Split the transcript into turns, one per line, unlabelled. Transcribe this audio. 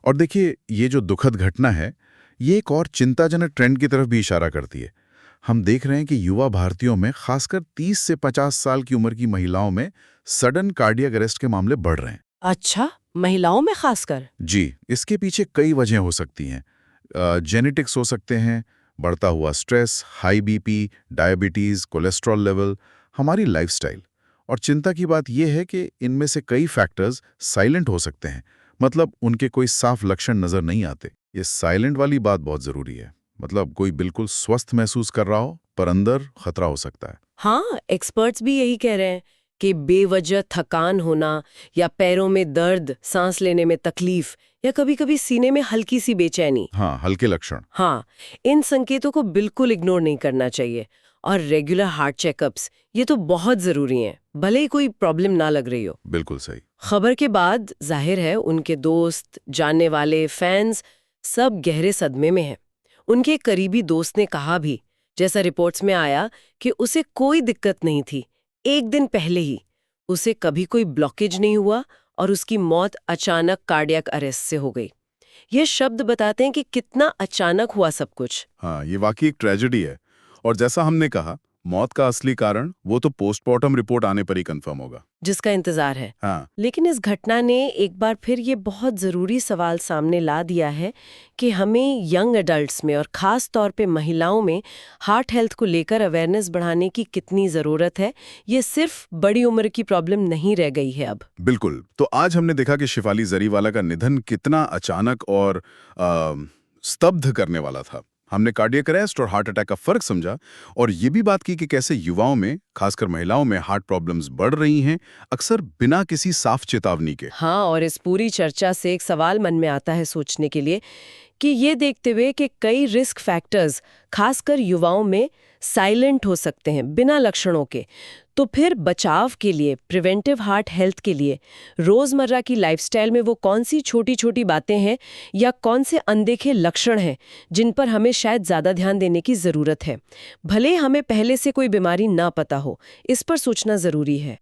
और देखिए, ये जो दुखद घटना है, ये एक और चिंताजनक ट्रेंड की तरफ भी इशारा करती है। हम देख रहे हैं कि युवा भारतीयों में खासकर 30 से 50 साल की उम्र की महिलाओं में सडन कार्डियक अरेस्ट के मामले बढ़ रहे हैं।
अच्छा, महिलाओं में खासकर?
जी, इसके पीछे कई वजह हो सकती हैं। जेनेटिक्स हो सकते हैं, बढ़ता हुआ stress, high BP, diabetes, cholesterol level, हमारी लाइफस्टाइल। और चिंता की बात यह है कि इनमें से कई फैक्टर्स साइलेंट हो सकते हैं, मतलब उनके कोई साफ लक्षण नज़र नहीं आते। ये साइलेंट वाली बात बहुत ज़रूरी है। मतलब कोई बिल्कुल स्वस्थ महसूस कर रहा हो, पर अंदर खतरा हो सकता है।
हाँ, एक्सपर्ट्स भी यही कह रहे हैं कि बेवजह थकान होना या पैरों में दर्द, सांस लेने में तकलीफ या कभी-कभी सीने में हल्की सी बेचैनी।
हाँ, हल्के लक्षण।
हाँ, इन संकेतों को बिल्कुल इग्नोर नहीं करना चाहिए। और रेगुलर हार्ट चेकअप्स, ये तो बहुत ज़रूरी हैं, भले ही कोई प्रॉब्लम ना लग रही हो।
बिल्कुल सही।
खबर के बाद जाहिर है उनके दोस्त, जानने वाले, फैंस सब गहरे सदमे में हैं। उनके करीबी दोस्त ने कहा भी, जैसा रिपोर्ट्स में आया, कि उसे कोई दिक्कत नहीं थी। एक दिन पहले ही उसे कभी कोई ब्लॉकेज नहीं हुआ और उसकी मौत अचानक कार्डियक अरेस्ट से हो गई। ये शब्द बताते हैं कि कितना अचानक हुआ सब कुछ।
हाँ, ये वाकई एक ट्रेजेडी है। और जैसा हमने कहा, मौत का असली कारण वो तो पोस्टमार्टम रिपोर्ट आने पर ही कंफर्म होगा।
जिसका इंतजार है।
हाँ,
लेकिन इस घटना ने एक बार फिर ये बहुत ज़रूरी सवाल सामने ला दिया है कि हमें यंग एडल्ट्स में और ख़ास तौर पे महिलाओं में हार्ट हेल्थ को लेकर अवेयरनेस बढ़ाने की कितनी ज़रूरत है। ये सिर्फ बड़ी उम्र की प्रॉब्लम नहीं रह गई है अब।
बिल्कुल। तो आज हमने देखा कि शिफाली जरीवाला का निधन कितना अचानक और स्तब्ध करने वाला था। हमने कार्डियक अरेस्ट और हार्ट अटैक का फर्क समझा और ये भी बात की कि कैसे युवाओं में, खासकर महिलाओं में हार्ट प्रॉब्लम्स बढ़ रही हैं, अक्सर बिना किसी साफ चेतावनी के।
हाँ, और इस पूरी चर्चा से एक सवाल मन में आता है सोचने के लिए कि ये देखते हुए कि कई रिस्क फैक्टर्स खासकर युवाओं में साइलेंट हो सकते हैं बिना लक्षणों के, तो फिर बचाव के लिए, प्रिवेंटिव हार्ट हेल्थ के लिए रोजमर्रा की लाइफस्टाइल में वो कौन सी छोटी छोटी बातें हैं या कौन से अनदेखे लक्षण हैं जिन पर हमें शायद ज्यादा ध्यान देने की जरूरत है। भले हमें पहले से कोई बीमारी ना पता हो, इस पर सोचना जरूरी है।